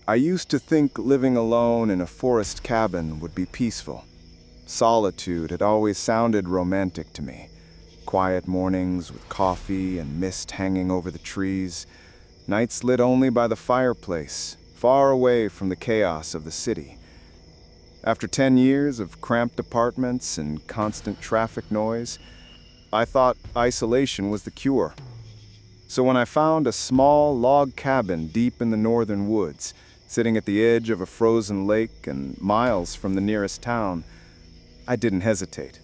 I used to think living alone in a forest cabin would be peaceful. Solitude had always sounded romantic to me. Quiet mornings with coffee and mist hanging over the trees, nights lit only by the fireplace, far away from the chaos of the city. After 10 years of cramped apartments and constant traffic noise, I thought isolation was the cure. So when I found a small log cabin deep in the northern woods, sitting at the edge of a frozen lake and miles from the nearest town, I didn't hesitate.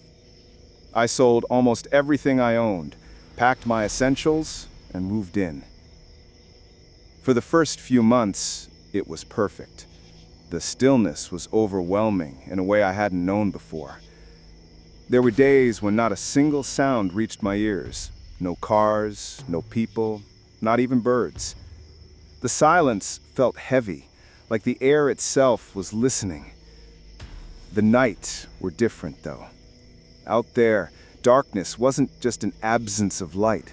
I sold almost everything I owned, packed my essentials, and moved in. For the first few months, it was perfect. The stillness was overwhelming in a way I hadn't known before. There were days when not a single sound reached my ears. No cars, no people, not even birds. The silence felt heavy, like the air itself was listening. The nights were different, though. Out there, darkness wasn't just an absence of light.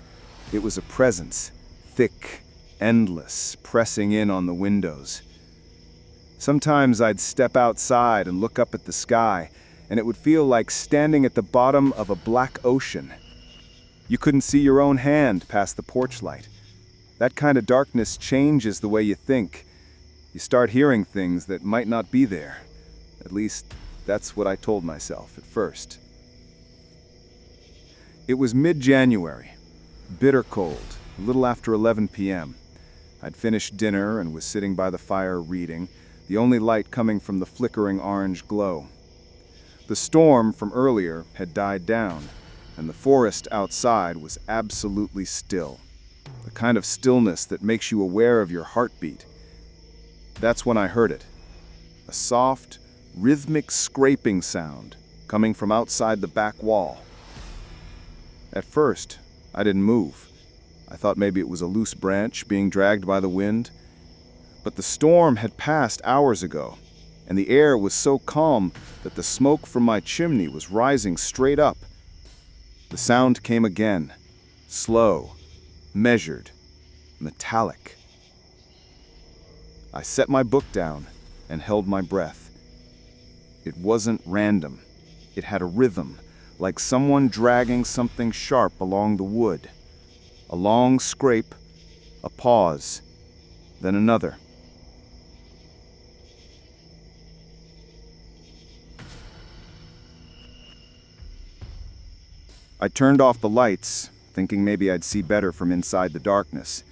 It was a presence, thick, endless, pressing in on the windows. Sometimes I'd step outside and look up at the sky, and it would feel like standing at the bottom of a black ocean. You couldn't see your own hand past the porch light. That kind of darkness changes the way you think. You start hearing things that might not be there. At least, that's what I told myself at first. It was mid-January, bitter cold, a little after 11 p.m. I'd finished dinner and was sitting by the fire reading, the only light coming from the flickering orange glow. The storm from earlier had died down, and the forest outside was absolutely still. The kind of stillness that makes you aware of your heartbeat. That's when I heard it. A soft, rhythmic scraping sound coming from outside the back wall. At first, I didn't move. I thought maybe it was a loose branch being dragged by the wind. But the storm had passed hours ago, and the air was so calm that the smoke from my chimney was rising straight up. The sound came again, slow, measured, metallic. I set my book down and held my breath. It wasn't random. It had a rhythm, like someone dragging something sharp along the wood. A long scrape, a pause, then another. I turned off the lights, thinking maybe I'd see better from inside the darkness.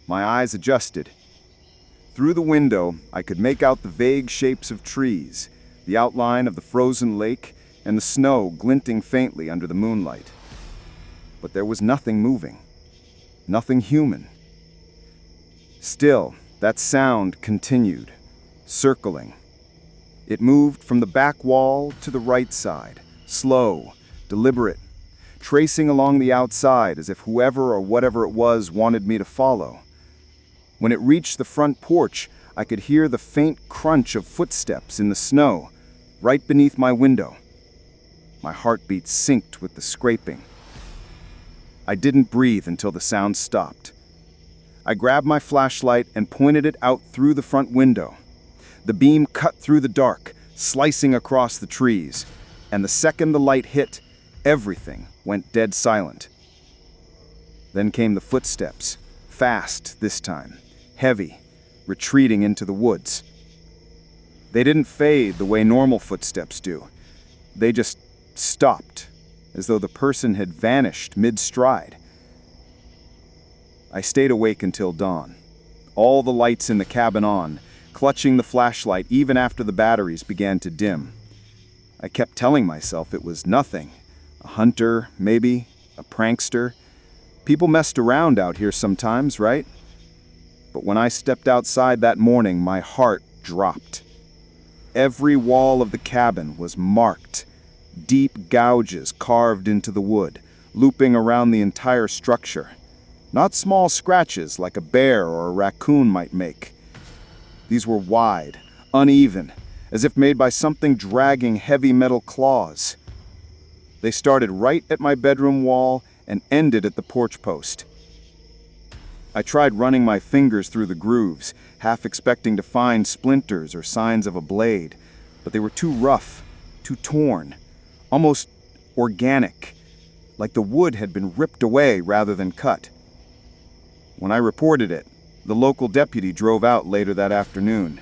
My eyes adjusted. Through the window, I could make out the vague shapes of trees, the outline of the frozen lake, and the snow glinting faintly under the moonlight. But there was nothing moving, nothing human. Still, that sound continued, circling. It moved from the back wall to the right side, slow, deliberate, tracing along the outside as if whoever or whatever it was wanted me to follow. When it reached the front porch, I could hear the faint crunch of footsteps in the snow, right beneath my window. My heartbeat synced with the scraping. I didn't breathe until the sound stopped. I grabbed my flashlight and pointed it out through the front window. The beam cut through the dark, slicing across the trees, and the second the light hit, everything went dead silent. Then came the footsteps, fast this time, heavy, retreating into the woods. They didn't fade the way normal footsteps do. They just stopped, as though the person had vanished mid-stride. I stayed awake until dawn, all the lights in the cabin on, clutching the flashlight even after the batteries began to dim. I kept telling myself it was nothing. A hunter, maybe, a prankster. People messed around out here sometimes, right? But when I stepped outside that morning, my heart dropped. Every wall of the cabin was marked, deep gouges carved into the wood, looping around the entire structure. Not small scratches like a bear or a raccoon might make. These were wide, uneven, as if made by something dragging heavy metal claws. They started right at my bedroom wall and ended at the porch post. I tried running my fingers through the grooves, half expecting to find splinters or signs of a blade, but they were too rough, too torn, almost organic, like the wood had been ripped away rather than cut. When I reported it, the local deputy drove out later that afternoon,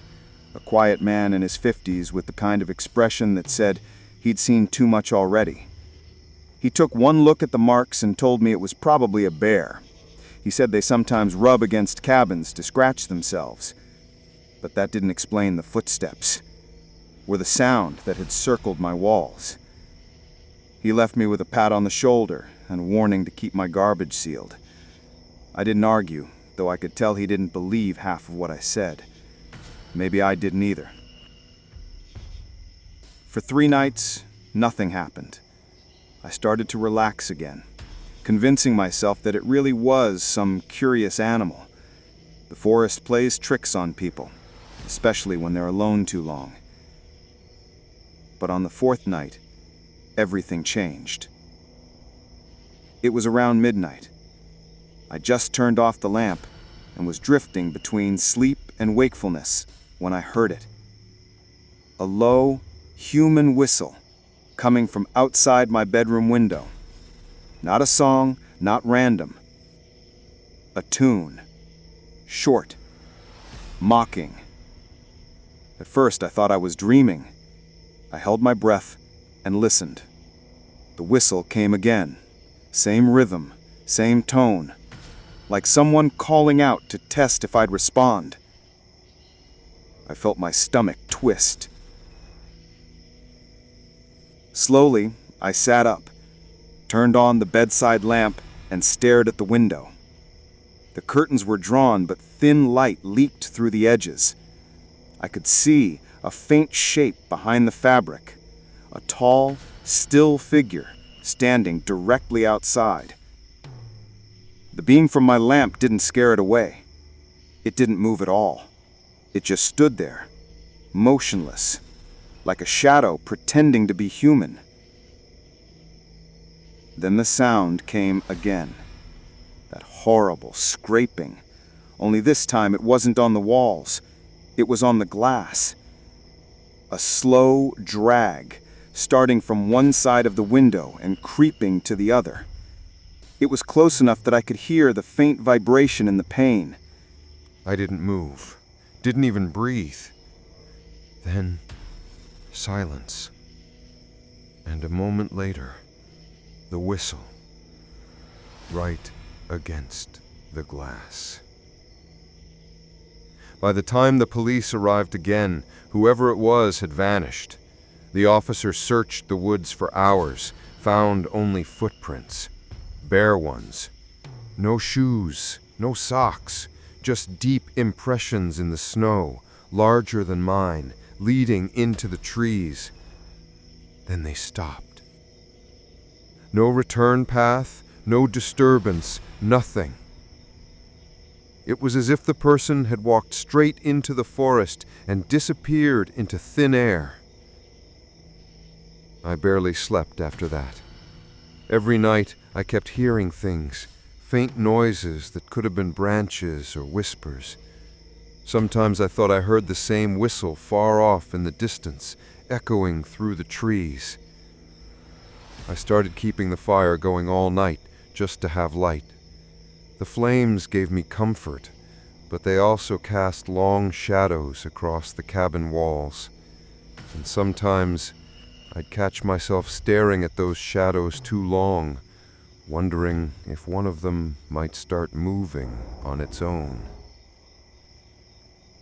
a quiet man in his 50s with the kind of expression that said he'd seen too much already. He took one look at the marks and told me it was probably a bear. He said they sometimes rub against cabins to scratch themselves. But that didn't explain the footsteps, or the sound that had circled my walls. He left me with a pat on the shoulder and a warning to keep my garbage sealed. I didn't argue, though I could tell he didn't believe half of what I said. Maybe I didn't either. For 3 nights, nothing happened. I started to relax again, convincing myself that it really was some curious animal. The forest plays tricks on people, especially when they're alone too long. But on the 4th night, everything changed. It was around midnight. I just turned off the lamp and was drifting between sleep and wakefulness when I heard it. A low, human whistle coming from outside my bedroom window. Not a song, not random. A tune. Short. Mocking. At first I thought I was dreaming. I held my breath and listened. The whistle came again. Same rhythm, same tone. Like someone calling out to test if I'd respond. I felt my stomach twist. Slowly, I sat up, turned on the bedside lamp, and stared at the window. The curtains were drawn, but thin light leaked through the edges. I could see a faint shape behind the fabric, a tall, still figure standing directly outside. The beam from my lamp didn't scare it away. It didn't move at all. It just stood there, motionless, like a shadow pretending to be human. Then the sound came again. That horrible scraping. Only this time it wasn't on the walls. It was on the glass. A slow drag, starting from one side of the window and creeping to the other. It was close enough that I could hear the faint vibration in the pane. I didn't move, didn't even breathe. Then, silence. And a moment later, the whistle. Right against the glass. By the time the police arrived again, whoever it was had vanished. The officer searched the woods for hours, found only footprints. Bare ones. No shoes, no socks, just deep impressions in the snow, larger than mine, leading into the trees. Then they stopped. No return path, no disturbance, nothing. It was as if the person had walked straight into the forest and disappeared into thin air. I barely slept after that. Every night I kept hearing things, faint noises that could have been branches or whispers. Sometimes I thought I heard the same whistle far off in the distance, echoing through the trees. I started keeping the fire going all night, just to have light. The flames gave me comfort, but they also cast long shadows across the cabin walls. And sometimes I'd catch myself staring at those shadows too long, wondering if one of them might start moving on its own.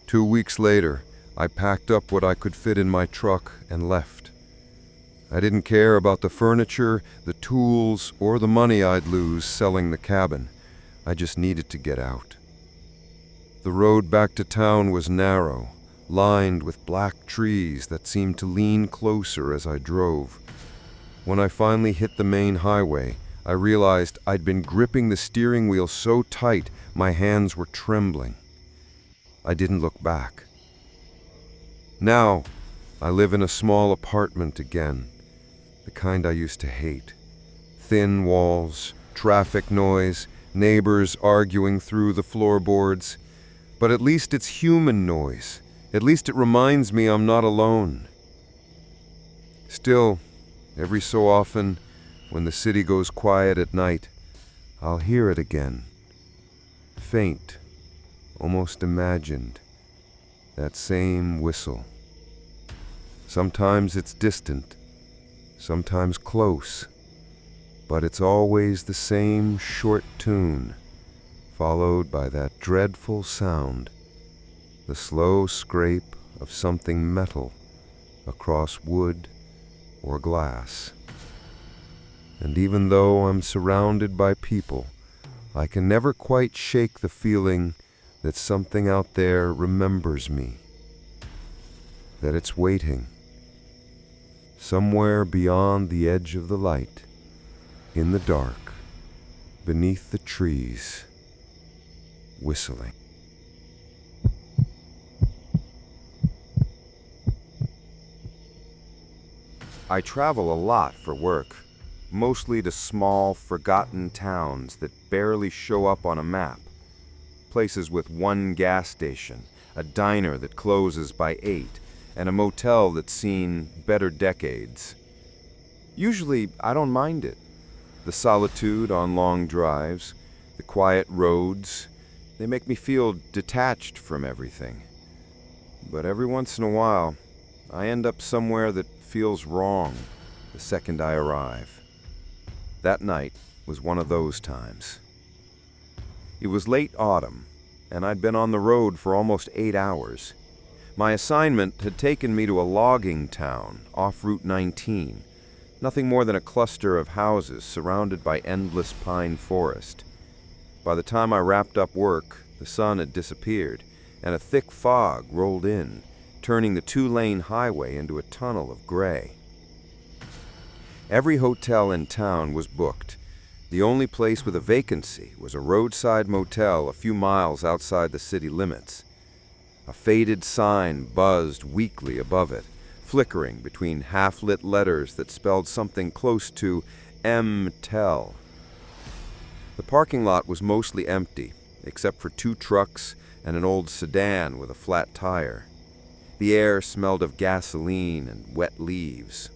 2 weeks later, I packed up what I could fit in my truck and left. I didn't care about the furniture, the tools, or the money I'd lose selling the cabin. I just needed to get out. The road back to town was narrow, lined with black trees that seemed to lean closer as I drove. When I finally hit the main highway, I realized I'd been gripping the steering wheel so tight my hands were trembling. I didn't look back. Now, I live in a small apartment again, the kind I used to hate. Thin walls, traffic noise, neighbors arguing through the floorboards, but at least it's human noise. At least it reminds me I'm not alone. Still, every so often, when the city goes quiet at night, I'll hear it again. Faint, almost imagined, that same whistle. Sometimes it's distant, sometimes close, but it's always the same short tune, followed by that dreadful sound, the slow scrape of something metal across wood or glass. And even though I'm surrounded by people, I can never quite shake the feeling that something out there remembers me, that it's waiting, somewhere beyond the edge of the light, in the dark, beneath the trees, whistling. I travel a lot for work, mostly to small, forgotten towns that barely show up on a map. Places with one gas station, a diner that closes by 8, and a motel that's seen better decades. Usually, I don't mind it. The solitude on long drives, the quiet roads, they make me feel detached from everything. But every once in a while, I end up somewhere that feels wrong the second I arrive. That night was one of those times. It was late autumn, and I'd been on the road for almost 8 hours. My assignment had taken me to a logging town off Route 19, nothing more than a cluster of houses surrounded by endless pine forest. By the time I wrapped up work, the sun had disappeared, and a thick fog rolled in, turning the 2-lane highway into a tunnel of gray. Every hotel in town was booked. The only place with a vacancy was a roadside motel a few miles outside the city limits. A faded sign buzzed weakly above it, flickering between half-lit letters that spelled something close to motel. The parking lot was mostly empty, except for 2 trucks and an old sedan with a flat tire. The air smelled of gasoline and wet leaves.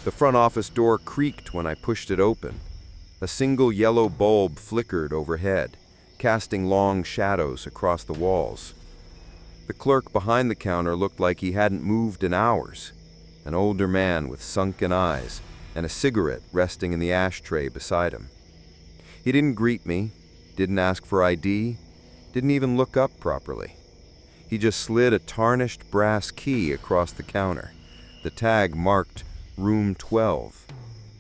The front office door creaked when I pushed it open. A single yellow bulb flickered overhead, casting long shadows across the walls. The clerk behind the counter looked like he hadn't moved in hours, an older man with sunken eyes and a cigarette resting in the ashtray beside him. He didn't greet me, didn't ask for ID, didn't even look up properly. He just slid a tarnished brass key across the counter, the tag marked Room 12,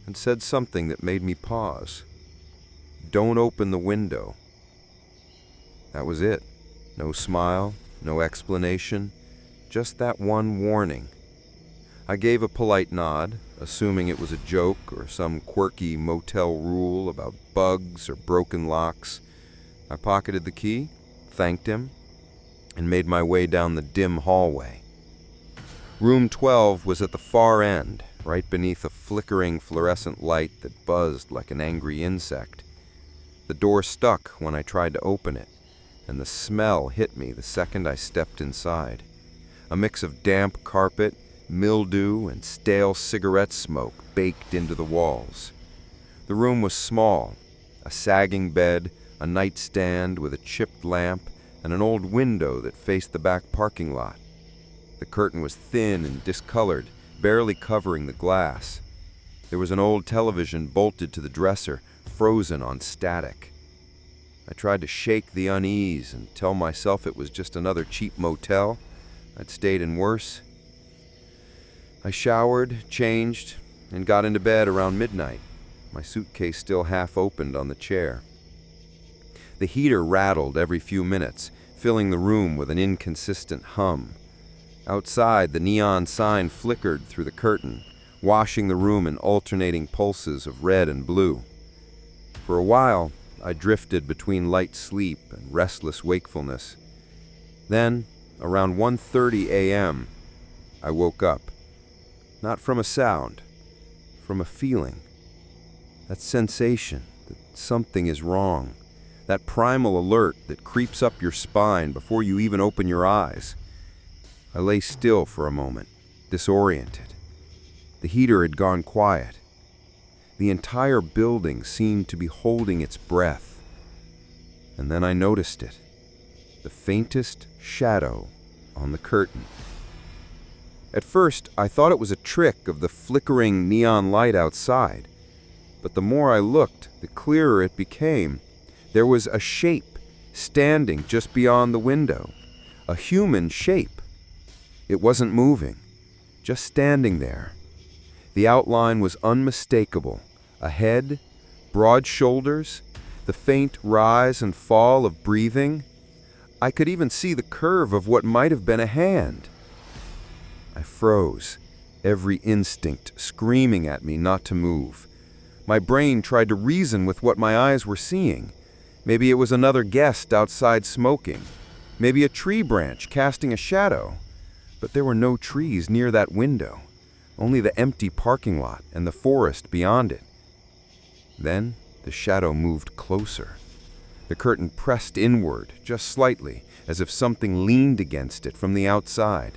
and said something that made me pause. "Don't open the window." That was it. No smile, no explanation, just that one warning. I gave a polite nod, assuming it was a joke or some quirky motel rule about bugs or broken locks. I pocketed the key, thanked him, and made my way down the dim hallway. Room 12 was at the far end, right beneath a flickering fluorescent light that buzzed like an angry insect. The door stuck when I tried to open it, and the smell hit me the second I stepped inside. A mix of damp carpet, mildew, and stale cigarette smoke baked into the walls. The room was small, a sagging bed, a nightstand with a chipped lamp, and an old window that faced the back parking lot. The curtain was thin and discolored, barely covering the glass. There was an old television bolted to the dresser, frozen on static. I tried to shake the unease and tell myself it was just another cheap motel. I'd stayed in worse. I showered, changed, and got into bed around midnight, my suitcase still half opened on the chair. The heater rattled every few minutes, filling the room with an inconsistent hum. Outside, the neon sign flickered through the curtain, washing the room in alternating pulses of red and blue. For a while, I drifted between light sleep and restless wakefulness. Then, around 1:30 a.m., I woke up. Not from a sound, from a feeling. That sensation that something is wrong. That primal alert that creeps up your spine before you even open your eyes. I lay still for a moment, disoriented. The heater had gone quiet. The entire building seemed to be holding its breath. And then I noticed it. The faintest shadow on the curtain. At first, I thought it was a trick of the flickering neon light outside. But the more I looked, the clearer it became. There was a shape standing just beyond the window. A human shape. It wasn't moving, just standing there. The outline was unmistakable. A head, broad shoulders, the faint rise and fall of breathing. I could even see the curve of what might have been a hand. I froze, every instinct screaming at me not to move. My brain tried to reason with what my eyes were seeing. Maybe it was another guest outside smoking. Maybe a tree branch casting a shadow. But there were no trees near that window. Only the empty parking lot and the forest beyond it. Then the shadow moved closer. The curtain pressed inward, just slightly, as if something leaned against it from the outside.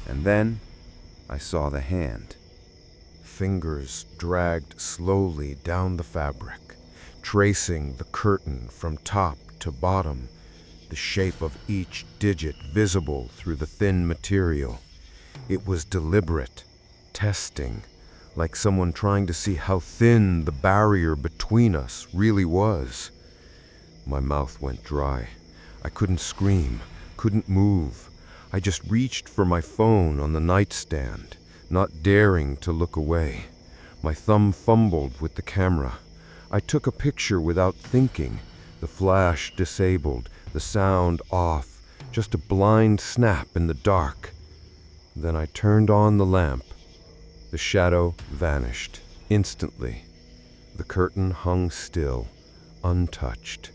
And then I saw the hand. Fingers dragged slowly down the fabric, tracing the curtain from top to bottom, the shape of each digit visible through the thin material. It was deliberate, testing, like someone trying to see how thin the barrier between us really was. My mouth went dry. I couldn't scream, couldn't move. I just reached for my phone on the nightstand, not daring to look away. My thumb fumbled with the camera. I took a picture without thinking, the flash disabled, the sound off, just a blind snap in the dark. Then I turned on the lamp. The shadow vanished instantly. The curtain hung still, untouched.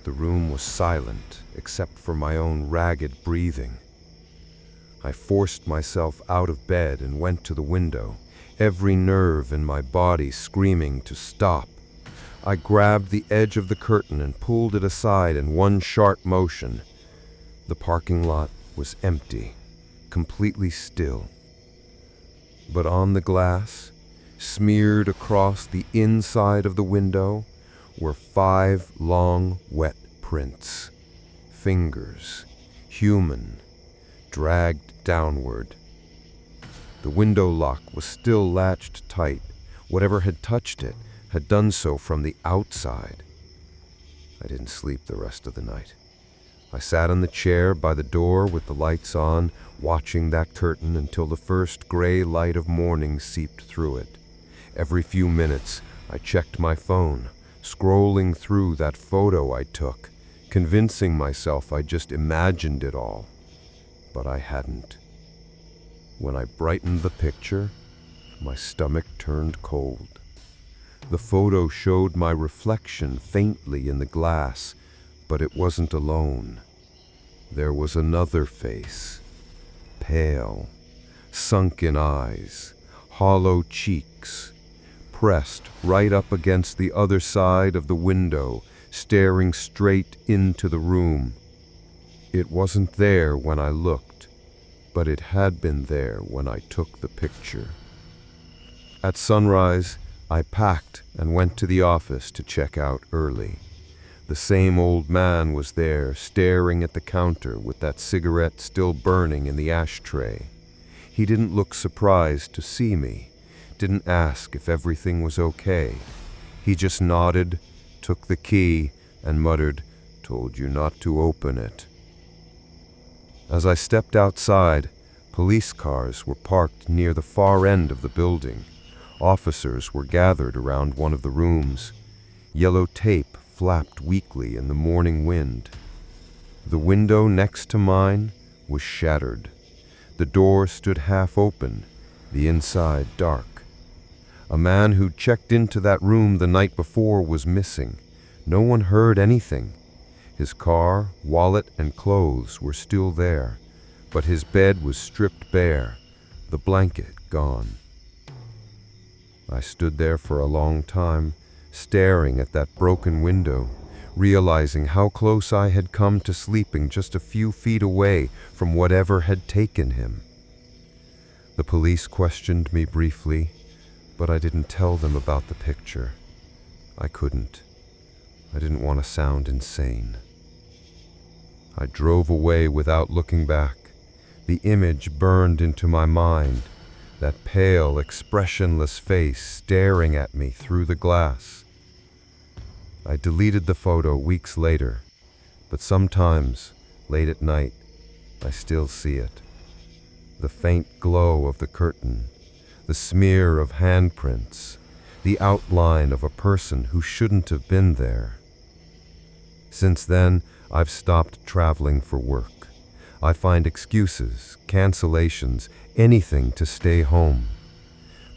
The room was silent except for my own ragged breathing. I forced myself out of bed and went to the window, every nerve in my body screaming to stop. I grabbed the edge of the curtain and pulled it aside in one sharp motion. The parking lot was empty, completely still. But on the glass, smeared across the inside of the window, were 5 long, wet prints. Fingers, human, dragged downward. The window lock was still latched tight. Whatever had touched it had done so from the outside. I didn't sleep the rest of the night. I sat in the chair by the door with the lights on, watching that curtain until the first gray light of morning seeped through it. Every few minutes, I checked my phone, scrolling through that photo I took, convincing myself I just imagined it all. But I hadn't. When I brightened the picture, my stomach turned cold. The photo showed my reflection faintly in the glass, but it wasn't alone. There was another face, pale, sunken eyes, hollow cheeks, pressed right up against the other side of the window, staring straight into the room. It wasn't there when I looked, but it had been there when I took the picture. At sunrise, I packed and went to the office to check out early. The same old man was there, staring at the counter with that cigarette still burning in the ashtray. He didn't look surprised to see me, didn't ask if everything was okay. He just nodded, took the key, and muttered, "Told you not to open it." As I stepped outside, police cars were parked near the far end of the building. Officers were gathered around one of the rooms. Yellow tape flapped weakly in the morning wind. The window next to mine was shattered. The door stood half open, the inside dark. A man who'd checked into that room the night before was missing. No one heard anything. His car, wallet, and clothes were still there, but his bed was stripped bare, the blanket gone. I stood there for a long time, staring at that broken window, realizing how close I had come to sleeping just a few feet away from whatever had taken him. The police questioned me briefly, but I didn't tell them about the picture. I couldn't. I didn't want to sound insane. I drove away without looking back. The image burned into my mind, that pale, expressionless face staring at me through the glass. I deleted the photo weeks later, but sometimes, late at night, I still see it. The faint glow of the curtain, the smear of handprints, the outline of a person who shouldn't have been there. Since then, I've stopped traveling for work. I find excuses, cancellations, anything to stay home.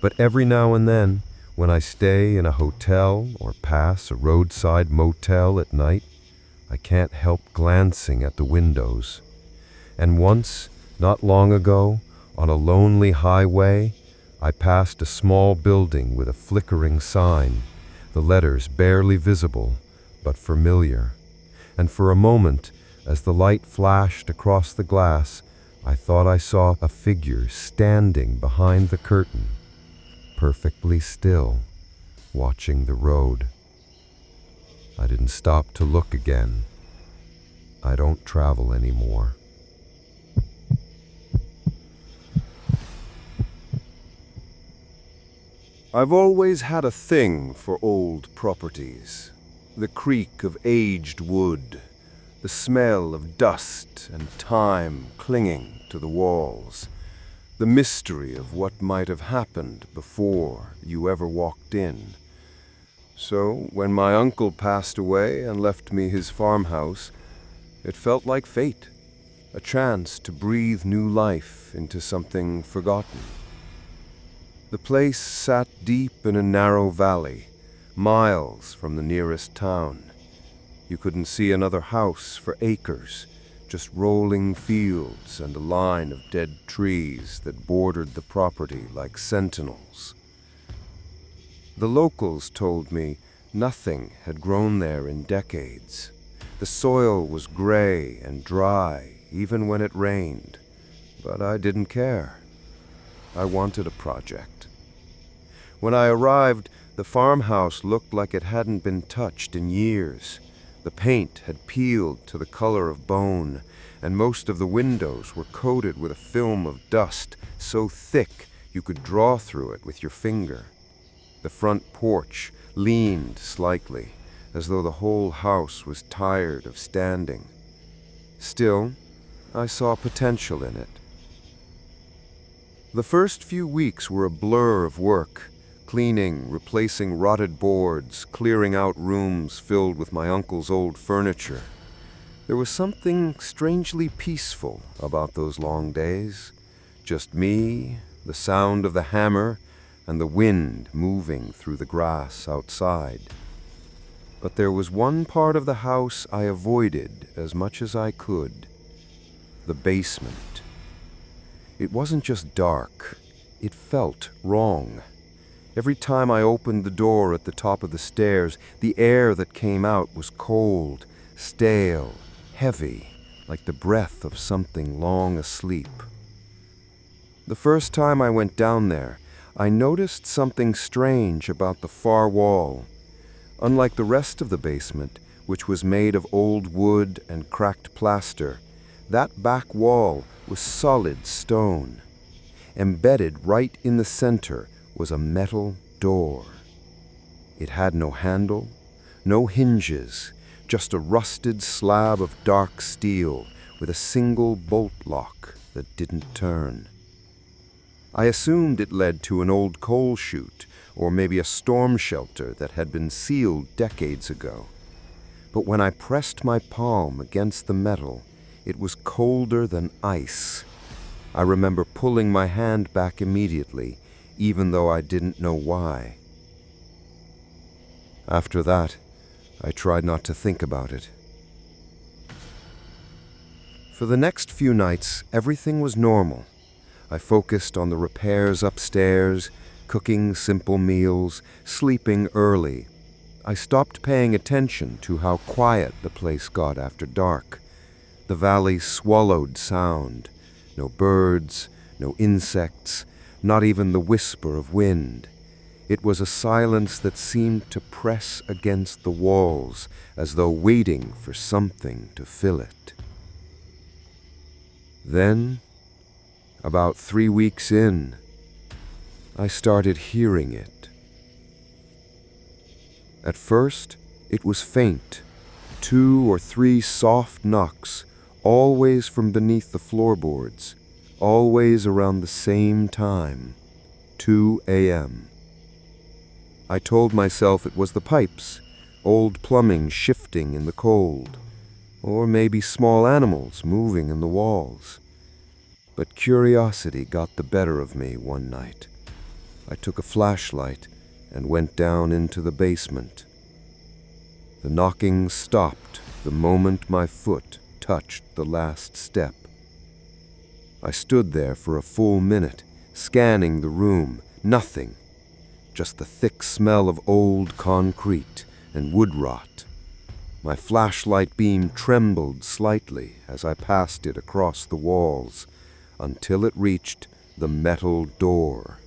But every now and then, when I stay in a hotel or pass a roadside motel at night, I can't help glancing at the windows. And once, not long ago, on a lonely highway, I passed a small building with a flickering sign, the letters barely visible, but familiar. And for a moment, as the light flashed across the glass, I thought I saw a figure standing behind the curtain, perfectly still, watching the road. I didn't stop to look again. I don't travel anymore. I've always had a thing for old properties. The creak of aged wood, the smell of dust and time clinging to the walls, the mystery of what might have happened before you ever walked in. So, when my uncle passed away and left me his farmhouse, it felt like fate, a chance to breathe new life into something forgotten. The place sat deep in a narrow valley, miles from the nearest town. You couldn't see another house for acres, just rolling fields and a line of dead trees that bordered the property like sentinels. The locals told me nothing had grown there in decades. The soil was gray and dry, even when it rained. But I didn't care. I wanted a project. When I arrived, the farmhouse looked like it hadn't been touched in years. The paint had peeled to the color of bone, and most of the windows were coated with a film of dust so thick you could draw through it with your finger. The front porch leaned slightly, as though the whole house was tired of standing. Still, I saw potential in it. The first few weeks were a blur of work. Cleaning, replacing rotted boards, clearing out rooms filled with my uncle's old furniture. There was something strangely peaceful about those long days. Just me, the sound of the hammer, and the wind moving through the grass outside. But there was one part of the house I avoided as much as I could. The basement. It wasn't just dark. It felt wrong. Every time I opened the door at the top of the stairs, the air that came out was cold, stale, heavy, like the breath of something long asleep. The first time I went down there, I noticed something strange about the far wall. Unlike the rest of the basement, which was made of old wood and cracked plaster, that back wall was solid stone. Embedded right in the center was a metal door. It had no handle, no hinges, just a rusted slab of dark steel with a single bolt lock that didn't turn. I assumed it led to an old coal chute or maybe a storm shelter that had been sealed decades ago. But when I pressed my palm against the metal, it was colder than ice. I remember pulling my hand back immediately, even though I didn't know why. After that, I tried not to think about it. For the next few nights, everything was normal. I focused on the repairs upstairs, cooking simple meals, sleeping early. I stopped paying attention to how quiet the place got after dark. The valley swallowed sound. No birds, no insects, not even the whisper of wind. It was a silence that seemed to press against the walls, as though waiting for something to fill it. Then, about 3 weeks in, I started hearing it. At first, it was faint, 2 or 3 soft knocks, always from beneath the floorboards, always around the same time, 2 a.m. I told myself it was the pipes, old plumbing shifting in the cold, or maybe small animals moving in the walls. But curiosity got the better of me one night. I took a flashlight and went down into the basement. The knocking stopped the moment my foot touched the last step. I stood there for a full minute, scanning the room. Nothing. Just the thick smell of old concrete and wood rot. My flashlight beam trembled slightly as I passed it across the walls until it reached the metal door.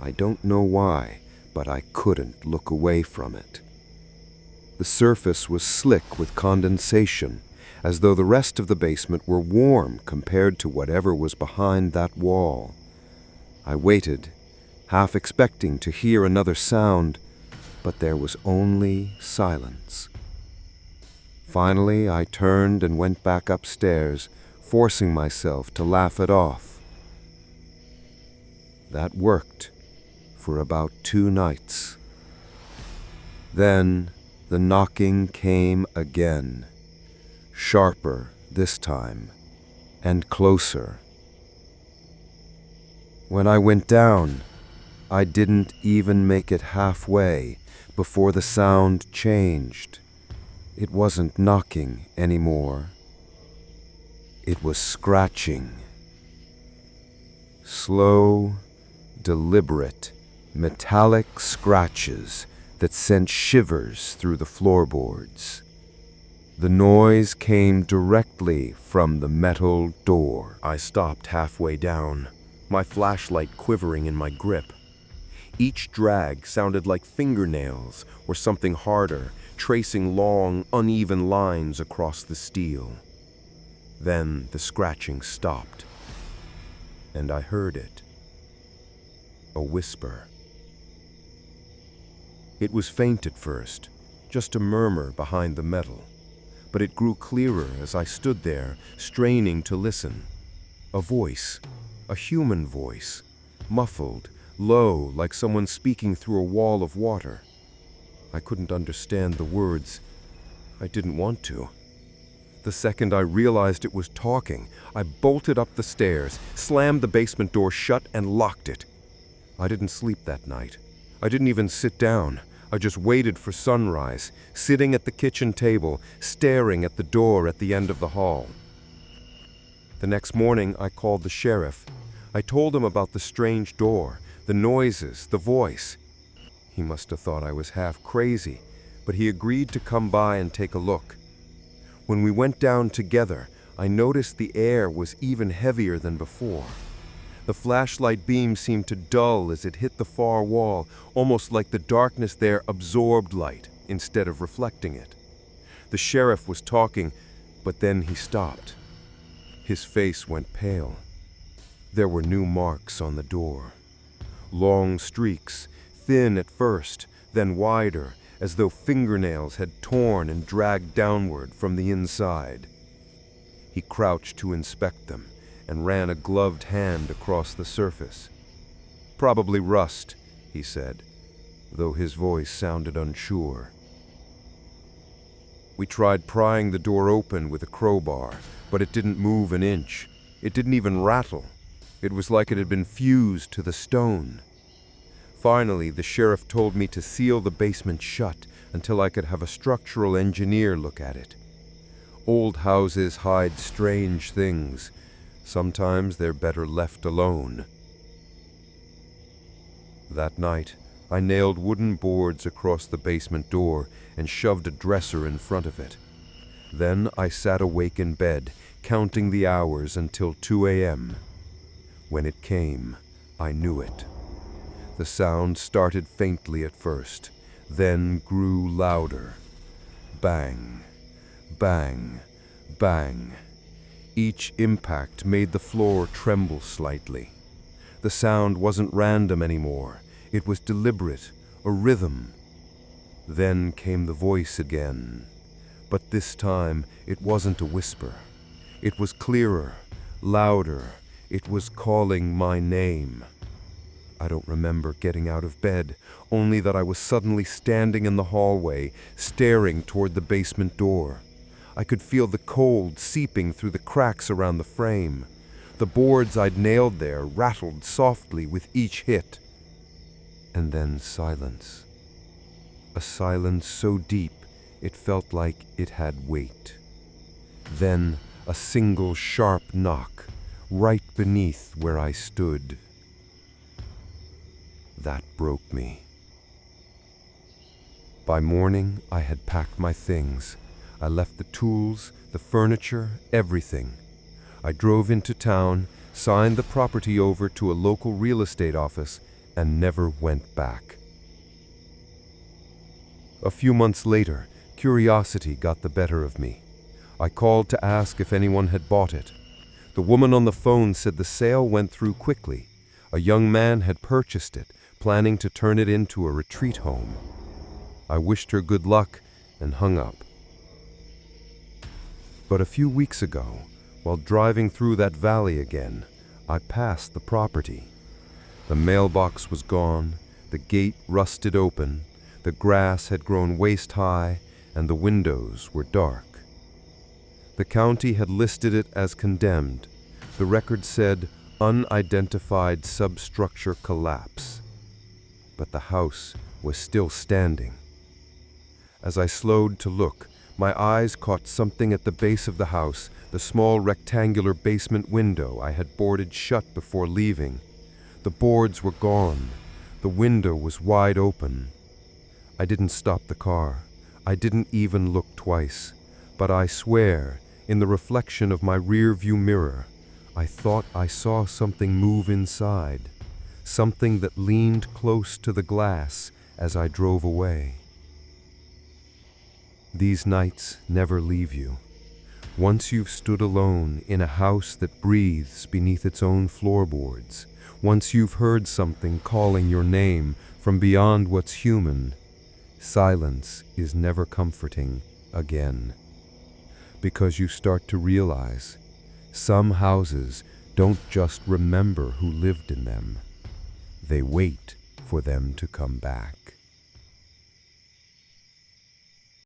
I don't know why, but I couldn't look away from it. The surface was slick with condensation, as though the rest of the basement were warm compared to whatever was behind that wall. I waited, half expecting to hear another sound, but there was only silence. Finally, I turned and went back upstairs, forcing myself to laugh it off. That worked for about 2 nights. Then the knocking came again, sharper this time, and closer. When I went down, I didn't even make it halfway before the sound changed. It wasn't knocking anymore. It was scratching. Slow, deliberate, metallic scratches that sent shivers through the floorboards. The noise came directly from the metal door. I stopped halfway down, my flashlight quivering in my grip. Each drag sounded like fingernails or something harder, tracing long, uneven lines across the steel. Then the scratching stopped, and I heard it. A whisper. It was faint at first, just a murmur behind the metal, but it grew clearer as I stood there, straining to listen. A voice, a human voice, muffled, low, like someone speaking through a wall of water. I couldn't understand the words. I didn't want to. The second I realized it was talking, I bolted up the stairs, slammed the basement door shut, and locked it. I didn't sleep that night. I didn't even sit down. I just waited for sunrise, sitting at the kitchen table, staring at the door at the end of the hall. The next morning, I called the sheriff. I told him about the strange door, the noises, the voice. He must have thought I was half crazy, but he agreed to come by and take a look. When we went down together, I noticed the air was even heavier than before. The flashlight beam seemed to dull as it hit the far wall, almost like the darkness there absorbed light instead of reflecting it. The sheriff was talking, but then he stopped. His face went pale. There were new marks on the door. Long streaks, thin at first, then wider, as though fingernails had torn and dragged downward from the inside. He crouched to inspect them and ran a gloved hand across the surface. "Probably rust," he said, though his voice sounded unsure. We tried prying the door open with a crowbar, but it didn't move an inch. It didn't even rattle. It was like it had been fused to the stone. Finally, the sheriff told me to seal the basement shut until I could have a structural engineer look at it. Old houses hide strange things. Sometimes they're better left alone. That night, I nailed wooden boards across the basement door and shoved a dresser in front of it. Then I sat awake in bed, counting the hours until 2 a.m. When it came, I knew it. The sound started faintly at first, then grew louder. Bang, bang, bang. Each impact made the floor tremble slightly. The sound wasn't random anymore. It was deliberate, a rhythm. Then came the voice again. But this time, it wasn't a whisper. It was clearer, louder. It was calling my name. I don't remember getting out of bed, only that I was suddenly standing in the hallway, staring toward the basement door. I could feel the cold seeping through the cracks around the frame. The boards I'd nailed there rattled softly with each hit. And then silence. A silence so deep it felt like it had weight. Then a single sharp knock, right beneath where I stood. That broke me. By morning, I had packed my things. I left the tools, the furniture, everything. I drove into town, signed the property over to a local real estate office, and never went back. A few months later, curiosity got the better of me. I called to ask if anyone had bought it. The woman on the phone said the sale went through quickly. A young man had purchased it, planning to turn it into a retreat home. I wished her good luck and hung up. But a few weeks ago, while driving through that valley again, I passed the property. The mailbox was gone, the gate rusted open, the grass had grown waist-high, and the windows were dark. The county had listed it as condemned. The record said, unidentified substructure collapse. But the house was still standing. As I slowed to look, my eyes caught something at the base of the house, the small rectangular basement window I had boarded shut before leaving. The boards were gone. The window was wide open. I didn't stop the car. I didn't even look twice. But I swear, in the reflection of my rear-view mirror, I thought I saw something move inside, something that leaned close to the glass as I drove away. These nights never leave you. Once you've stood alone in a house that breathes beneath its own floorboards, once you've heard something calling your name from beyond what's human, silence is never comforting again. Because you start to realize some houses don't just remember who lived in them. They wait for them to come back.